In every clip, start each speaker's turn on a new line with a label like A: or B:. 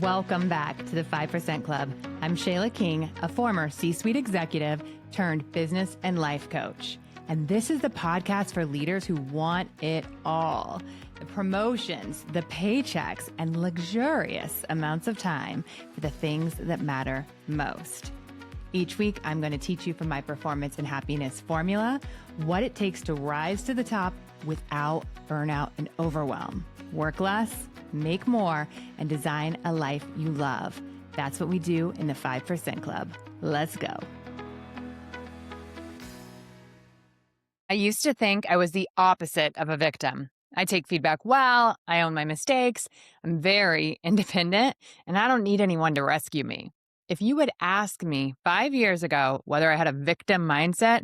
A: Welcome back to the 5% Club. I'm Shayla King, a former C-suite executive turned business and life coach. And this is the podcast for leaders who want it all. The promotions, the paychecks, and luxurious amounts of time for the things that matter most. Each week, I'm going to teach you from my performance and happiness formula what it takes to rise to the top without burnout and overwhelm. Work less, make more, and design a life you love. That's what we do in the 5% Club. Let's go. I used to think I was the opposite of a victim. I take feedback well, I own my mistakes, I'm very independent, and I don't need anyone to rescue me. If you had asked me 5 years ago whether I had a victim mindset,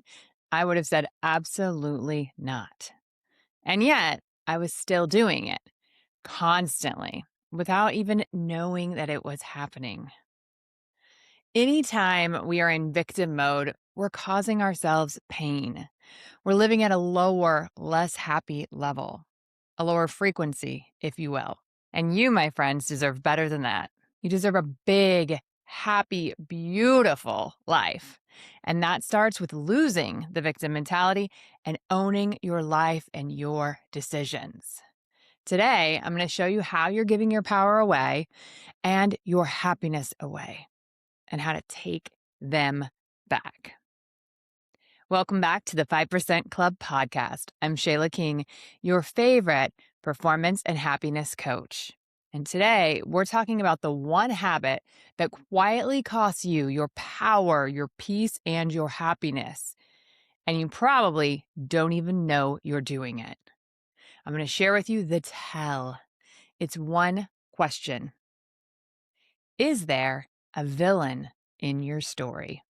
A: I would have said absolutely not. And yet, I was still doing it constantly without even knowing that it was happening. Anytime we are in victim mode, we're causing ourselves pain. We're living at a lower, less happy level, a lower frequency, if you will. And you, my friends, deserve better than that. You deserve a big, happy, beautiful life. And that starts with losing the victim mentality and owning your life and your decisions. Today, I'm going to show you how you're giving your power away and your happiness away and how to take them back. Welcome back to the 5% Club podcast. I'm Shayla King, your favorite performance and happiness coach. And today, we're talking about the one habit that quietly costs you your power, your peace, and your happiness. And you probably don't even know you're doing it. I'm going to share with you the tell. It's one question. Is there a villain in your story?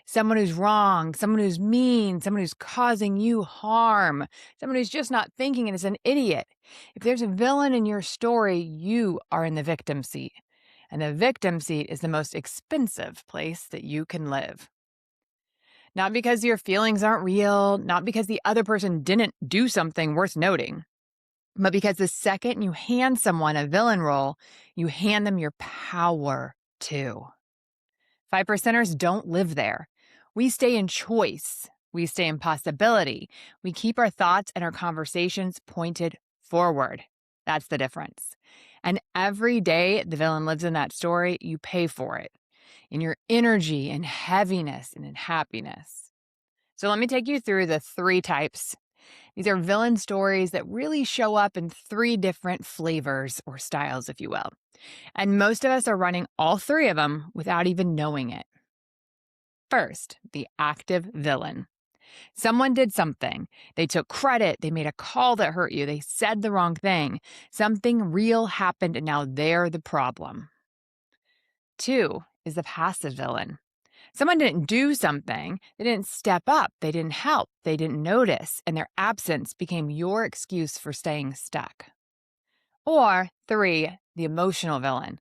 A: Someone who's wrong, someone who's mean, someone who's causing you harm, someone who's just not thinking and is an idiot. If there's a villain in your story, you are in the victim seat. And the victim seat is the most expensive place that you can live. Not because your feelings aren't real, not because the other person didn't do something worth noting, but because the second you hand someone a villain role, you hand them your power too. 5%ers don't live there. We stay in choice. We stay in possibility. We keep our thoughts and our conversations pointed forward. That's the difference. And every day the villain lives in that story, you pay for it in your energy and heaviness and in happiness. So let me take you through the 3 types. These are villain stories that really show up in 3 different flavors or styles, if you will. And most of us are running all 3 of them without even knowing it. First, the active villain. Someone did something. They took credit. They made a call that hurt you. They said the wrong thing. Something real happened and now they're the problem. 2 is the passive villain. Someone didn't do something. They didn't step up. They didn't help. They didn't notice. And their absence became your excuse for staying stuck. Or 3, the emotional villain.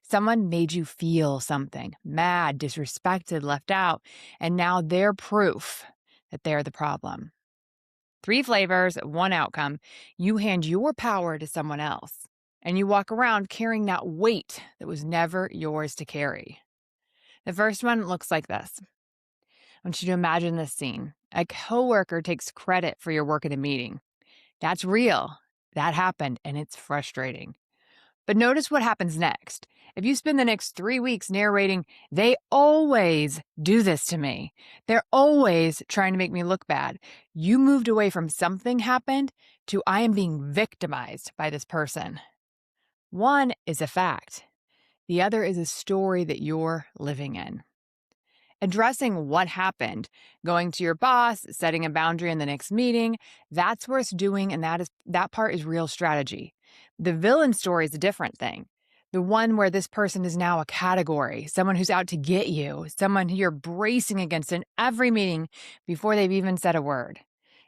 A: Someone made you feel something, mad, disrespected, left out, and now they're proof that they're the problem. 3 flavors, 1 outcome. You hand your power to someone else, and you walk around carrying that weight that was never yours to carry. The first one looks like this. I want you to imagine this scene. A coworker takes credit for your work at a meeting. That's real. That happened, and it's frustrating. But notice what happens next. If you spend the next 3 weeks narrating, they always do this to me. They're always trying to make me look bad. You moved away from something happened to I am being victimized by this person. One is a fact. The other is a story that you're living in. Addressing what happened, going to your boss, setting a boundary in the next meeting, that's worth doing, and that part is real strategy. The villain story is a different thing. The one where this person is now a category, someone who's out to get you, someone who you're bracing against in every meeting before they've even said a word.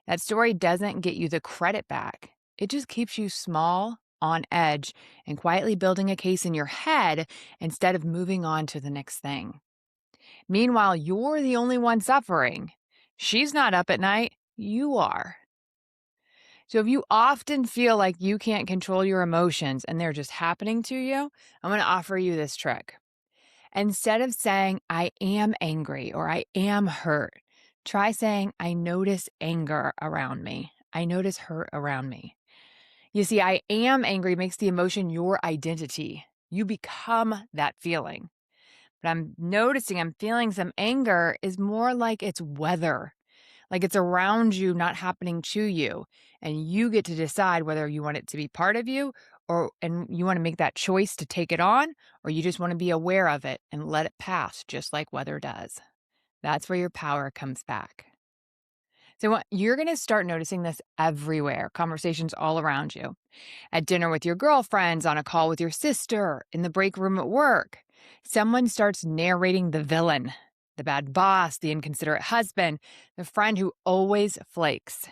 A: That story doesn't get you the credit back. It just keeps you small, on edge, and quietly building a case in your head instead of moving on to the next thing. Meanwhile, you're the only one suffering. She's not up at night. You are. So if you often feel like you can't control your emotions and they're just happening to you, I'm going to offer you this trick. Instead of saying, I am angry or I am hurt, try saying, I notice anger around me. I notice hurt around me. You see, I am angry makes the emotion your identity. You become that feeling. But I'm noticing I'm feeling some anger is more like it's weather, like it's around you, not happening to you. And you get to decide whether you want it to be part of you and you want to make that choice to take it on, or you just want to be aware of it and let it pass, just like weather does. That's where your power comes back. So you're going to start noticing this everywhere, conversations all around you. At dinner with your girlfriends, on a call with your sister, in the break room at work. Someone starts narrating the villain, the bad boss, the inconsiderate husband, the friend who always flakes.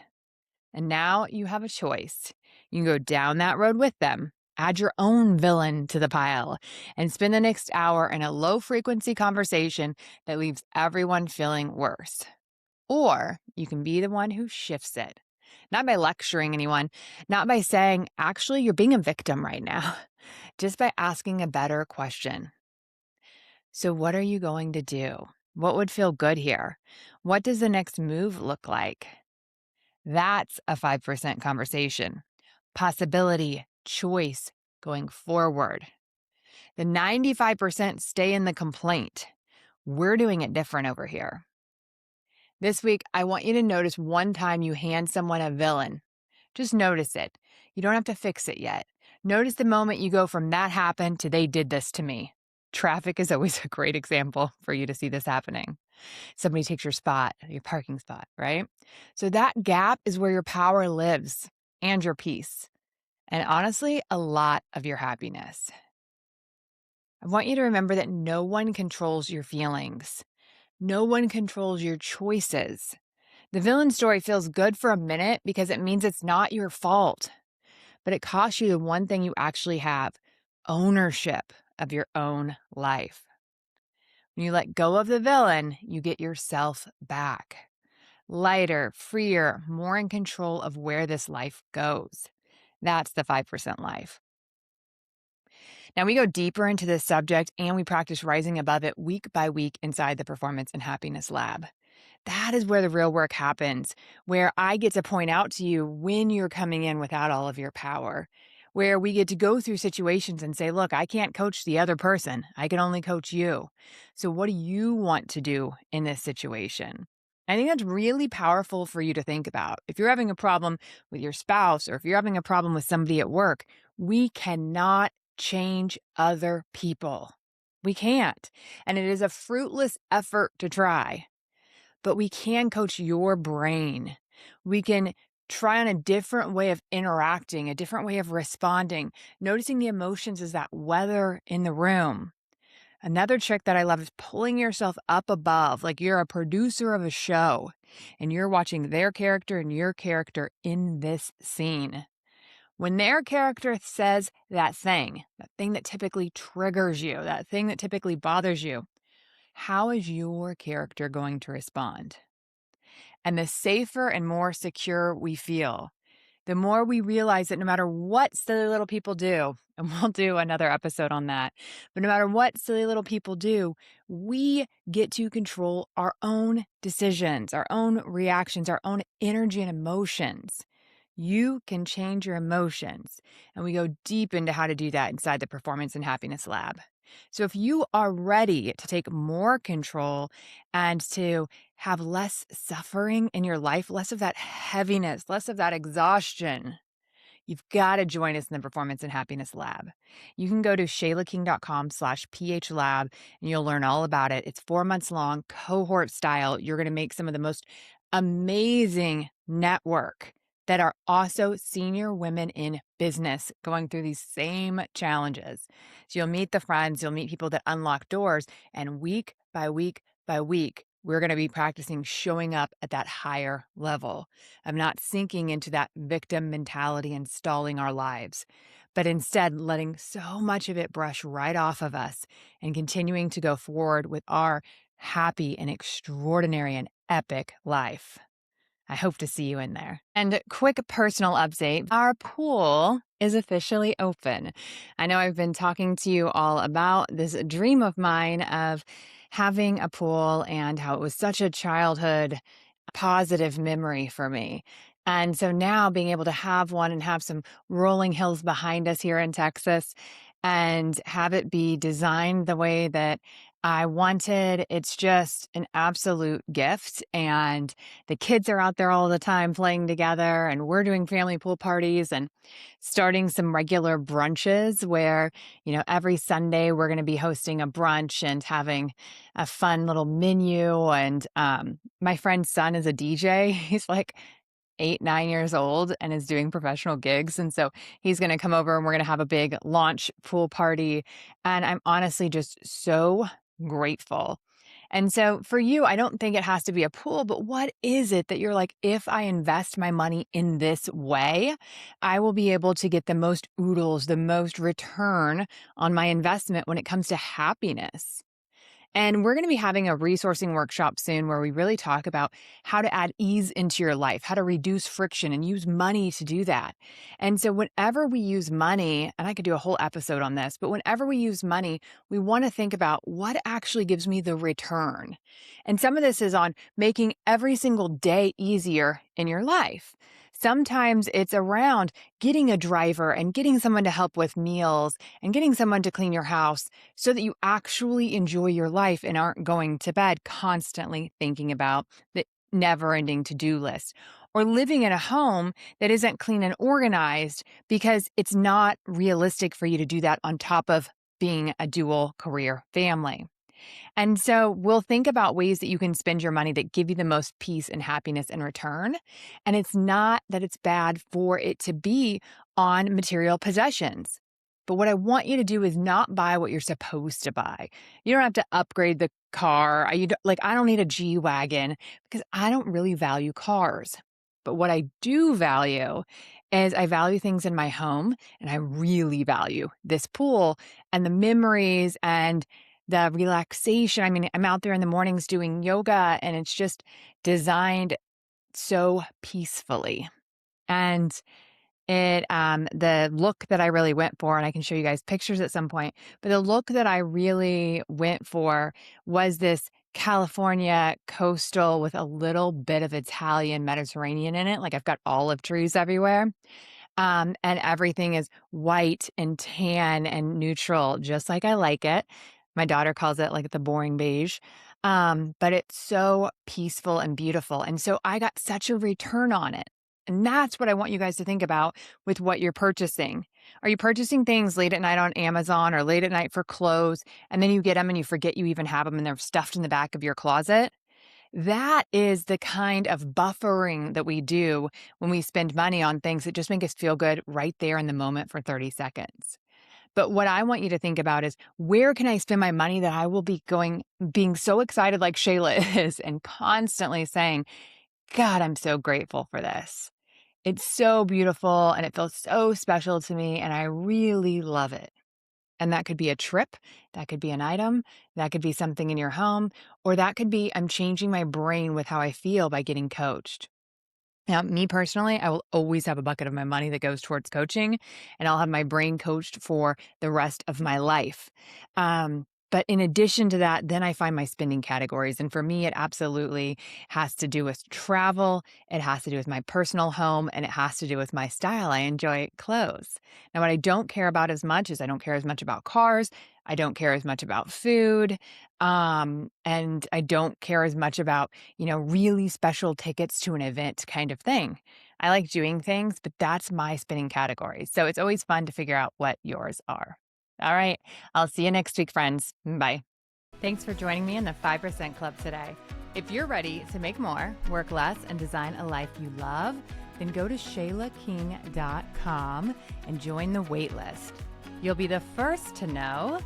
A: And now you have a choice. You can go down that road with them, add your own villain to the pile, and spend the next hour in a low frequency conversation that leaves everyone feeling worse. Or you can be the one who shifts it. Not by lecturing anyone, not by saying, actually, you're being a victim right now, just by asking a better question. So, what are you going to do? What would feel good here? What does the next move look like? That's a 5% conversation. Possibility, choice, going forward. The 95% stay in the complaint. We're doing it different over here. This week, I want you to notice one time you hand someone a villain. Just notice it. You don't have to fix it yet. Notice the moment you go from that happened to they did this to me. Traffic is always a great example for you to see this happening. Somebody takes your spot, your parking spot, right? So that gap is where your power lives and your peace. And honestly, a lot of your happiness. I want you to remember that no one controls your feelings. No one controls your choices. The villain story feels good for a minute because it means it's not your fault, but it costs you the one thing you actually have: ownership of your own life. When you let go of the villain, you get yourself back. Lighter, freer, more in control of where this life goes. That's the 5% life. Now, we go deeper into this subject and we practice rising above it week by week inside the Performance and Happiness Lab. That is where the real work happens, where I get to point out to you when you're coming in without all of your power, where we get to go through situations and say, look, I can't coach the other person. I can only coach you. So what do you want to do in this situation? I think that's really powerful for you to think about. If you're having a problem with your spouse or if you're having a problem with somebody at work, we cannot change other people. We can't. And it is a fruitless effort to try. But we can coach your brain. We can try on a different way of interacting, a different way of responding, noticing the emotions as that weather in the room. Another trick that I love is pulling yourself up above, like you're a producer of a show and you're watching their character and your character in this scene. When their character says that thing that typically triggers you, that thing that typically bothers you, how is your character going to respond? And the safer and more secure we feel, the more we realize that no matter what silly little people do, and we'll do another episode on that, but no matter what silly little people do, we get to control our own decisions, our own reactions, our own energy and emotions. You can change your emotions. And we go deep into how to do that inside the Performance and Happiness Lab. So if you are ready to take more control and to have less suffering in your life, less of that heaviness, less of that exhaustion, you've got to join us in the Performance and Happiness Lab. You can go to shaylaking.com/phlab and you'll learn all about it. It's 4 months long, cohort style. You're going to make some of the most amazing network that are also senior women in business going through these same challenges. So you'll meet the friends, you'll meet people that unlock doors, and week by week by week, we're going to be practicing showing up at that higher level of not sinking into that victim mentality and stalling our lives, but instead letting so much of it brush right off of us and continuing to go forward with our happy and extraordinary and epic life. I hope to see you in there. And quick personal update, our pool is officially open. I know I've been talking to you all about this dream of mine of having a pool and how it was such a childhood positive memory for me. And so now being able to have one and have some rolling hills behind us here in Texas and have it be designed the way that I wanted, it's just an absolute gift. And the kids are out there all the time playing together, and we're doing family pool parties and starting some regular brunches where, every Sunday we're going to be hosting a brunch and having a fun little menu. And my friend's son is a DJ. He's like 8, 9 years old and is doing professional gigs. And so he's going to come over and we're going to have a big launch pool party. And I'm honestly just so grateful. And so for you, I don't think it has to be a pool, but what is it that you're like, if I invest my money in this way, I will be able to get the most oodles, the most return on my investment when it comes to happiness? And we're going to be having a resourcing workshop soon where we really talk about how to add ease into your life, how to reduce friction and use money to do that. And so, whenever we use money, and I could do a whole episode on this, but whenever we use money, we want to think about what actually gives me the return. And some of this is on making every single day easier in your life. Sometimes it's around getting a driver and getting someone to help with meals and getting someone to clean your house so that you actually enjoy your life and aren't going to bed constantly thinking about the never ending to do list, or living in a home that isn't clean and organized because it's not realistic for you to do that on top of being a dual career family. And so we'll think about ways that you can spend your money that give you the most peace and happiness in return. And it's not that it's bad for it to be on material possessions. But what I want you to do is not buy what you're supposed to buy. You don't have to upgrade the car. I don't need a G-Wagon because I don't really value cars. But what I do value is I value things in my home, and I really value this pool and the memories and the relaxation. I mean, I'm out there in the mornings doing yoga, and it's just designed so peacefully. And the look that I really went for, and I can show you guys pictures at some point, but the look that I really went for was this California coastal with a little bit of Italian Mediterranean in it. Like, I've got olive trees everywhere. And everything is white and tan and neutral, just like I like it. My daughter calls it like the boring beige. But it's so peaceful and beautiful. And so I got such a return on it. And that's what I want you guys to think about with what you're purchasing. Are you purchasing things late at night on Amazon or late at night for clothes, and then you get them and you forget you even have them and they're stuffed in the back of your closet? That is the kind of buffering that we do when we spend money on things that just make us feel good right there in the moment for 30 seconds. But what I want you to think about is, where can I spend my money that I will be being so excited like Shayla is and constantly saying, God, I'm so grateful for this. It's so beautiful and it feels so special to me and I really love it. And that could be a trip, that could be an item, that could be something in your home, or that could be I'm changing my brain with how I feel by getting coached. Now, me personally, I will always have a bucket of my money that goes towards coaching, and I'll have my brain coached for the rest of my life. But in addition to that, then I find my spending categories. And for me, it absolutely has to do with travel. It has to do with my personal home, and it has to do with my style. I enjoy clothes. Now, what I don't care about as much is I don't care as much about cars. I don't care as much about food. And I don't care as much about, really special tickets to an event kind of thing. I like doing things, but that's my spending category. So it's always fun to figure out what yours are. All right. I'll see you next week, friends. Bye. Thanks for joining me in the 5% Club today. If you're ready to make more, work less, and design a life you love, then go to shaylaking.com and join the waitlist. You'll be the first to know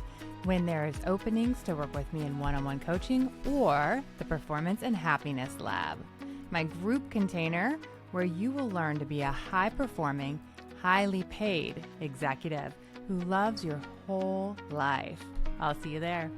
A: when there's openings to work with me in one-on-one coaching or the Performance and Happiness Lab, my group container where you will learn to be a high-performing, highly paid executive who loves your whole life. I'll see you there.